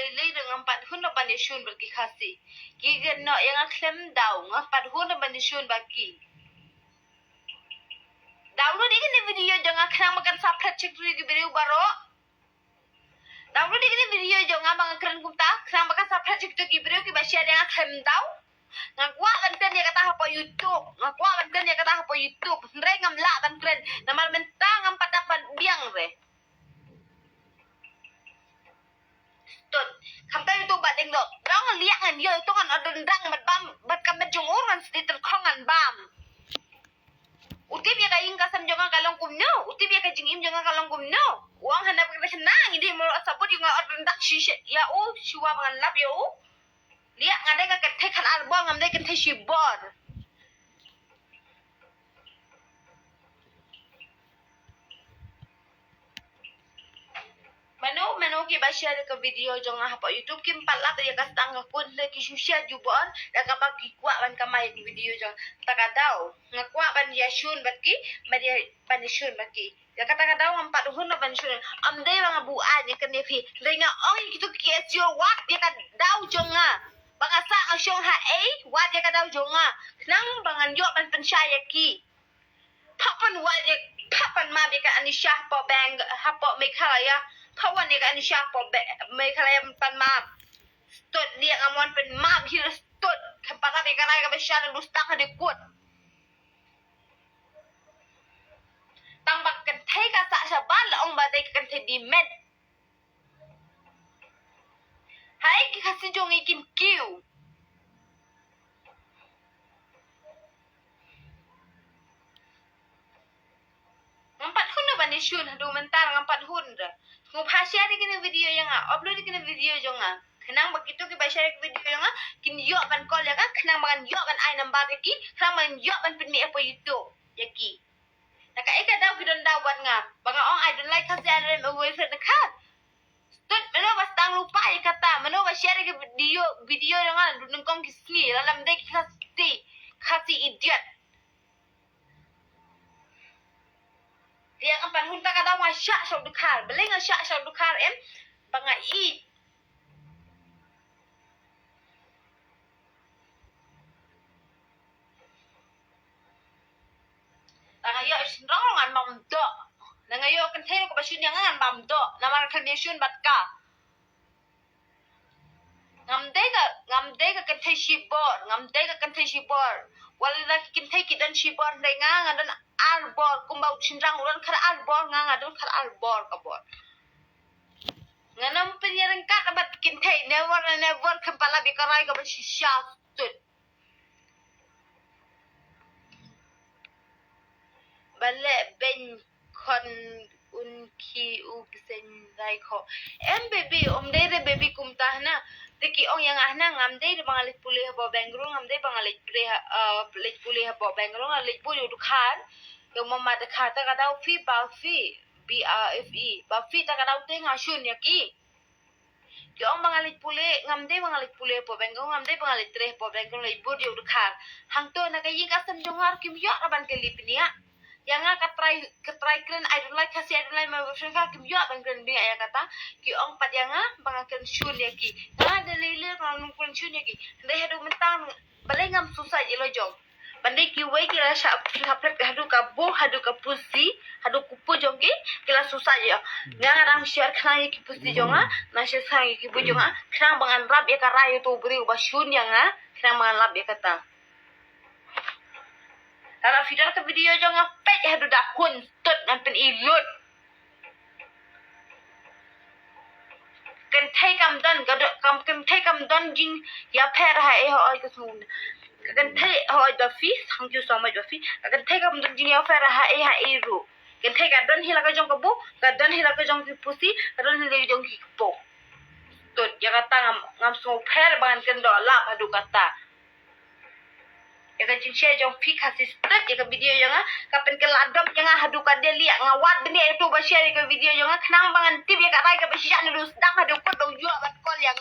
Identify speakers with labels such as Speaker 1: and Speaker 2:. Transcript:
Speaker 1: lili dengan 4 hun na banisyun bagi kasi. Gigan no yang aklem daw nga 4 hun na banisyun bagi. Download ini video jangan kena makan subscribe cek dulu di video baru. Download ini video jangan bang keren kumta kena makan subscribe cek dulu di video ki basia yang aklem daw. Ngakwa kan dia kata apa YouTube. Ngakwa kan dia kata apa YouTube. Ndre ngamla ban keren. Namal mentang ngam patapan biang re. Tut, kamta YouTube bat ding lo. Dong liak ngan yo itu kan ada ndang bat kamet jong orang sedih terkongan bam. Utip ya kaing kasam jonga kalong kumno. Utip ya kajing im jonga kalong kumno. Uang hendak pakai senang. Ini mau sabut juga orang tak sih. Ya siwa bangan lap ya lihat ngade ka kete kan album ngamde kete shibor. Mano ki basia ke video jonga hapa YouTube kim pala ya kas tangga kun le ki susya jubon da ka bagi kwa ban kamay di video jong takadaw ngakwa ban yasun batki ban yasun batki ya kata daw ang paduhon na ban yasun amde mga buan ya kanefi le nga ong kitu kiesyo wat ya ka daw jonga bangasa ang syong hae wat ya ka daw jonga nang bangan yo ban pensyaya ki papan wat ya papan ma bi ka anisha po bang hapo mekalaya kawan ni kan siya po may kalaya pan map stud dia ngamon pen map hira stud kapaka di kalaya ka siya ng gusta ka dikut tambak kentay ka sa bala ong baday ka kentay di med hai ki kasi jong ikin kiw ngampat hun na ba ni syun hadu mentar ngampat hun ra ngop hasya di kini video yang upload di kini video jonga kenang begitu ki ba share video yang kin yo ban call ya kan kenang ban yo ban ai number ki kenang ban yo ban pin apa YouTube ya ki naka eka daw gidon daw ban nga banga ong I don't like kasi ada mo way friend ka stut mano bas tang lupa ya kata mano ba share ki video yang dun kong kisni lalam de kasi idiot dia kan panhun tak ada wasyak sok dukar beleng asyak sok dukar em bangai nangayo isnrong ngan mamdo nangayo kan thel ko basyun yang ngan mamdo namar condition batka ngamde ka kan thai shibor wala la kin thai kidan shibor ngai ngan arbor kumbau cinrang ulan kar arbor nga don kar arbor kabor nganam penyerang kat abat kintai never kepala bikarai ka basisya tut bale ben kon unki ubsen dai ko baby dere baby kumtah na teki ong yang ahna ngamde de bangalit pulih bo bengru ngamde bangalit pulih bo bengru ngalit pulih dukhan yung mama de kata kada fi BRFE bafi ta kada uteng asyun yaki yung bangalit pulih ngamde bangalit pulih bo bengru ngamde bangalit treh bo bengru ngalit pulih dukhan hangto nakayi kasam jongar kim yo raban kelipnia yang katrai kren I don't like kasi I don't like my version ka kim yo ban kren bi aya kata ki ong pat yang bangaken syun yaki na dalile nang kun syun yaki ndai hadu mentang balengam susah ilo jong bandai ki wei kila sapret hadu ka bo hadu ka pusi hadu kupu jong ki kila susah ya ngarang share khna ki pusi jonga na share sang ki bu jonga khna bangan rab ya ka rayu tu beri ba syun yang khna bangan lab ya kata Tara video ke video jangan pet hadu dakun tut nampen ilut. Kan thai kam don jing ya per hai ho ai kasun. Kan thai ho da fi thank you so much fi. Kan thai kam don jing ya per hai ru. Kan thai ka don hila ka jong ka bu, ka don hila ka jong ki pusi, ka don hila jong ki po. Tut ya kata ngam so per ban kan do lap hadu kata. Yaga jinsya jong pik hasil step yaga video yang kapan keladam yang hadu kadel liak ngawat bini itu ba share ke video yang kenang bangan tip yaga rai ke besya nurus dang hadu ko dong jual bat kol yang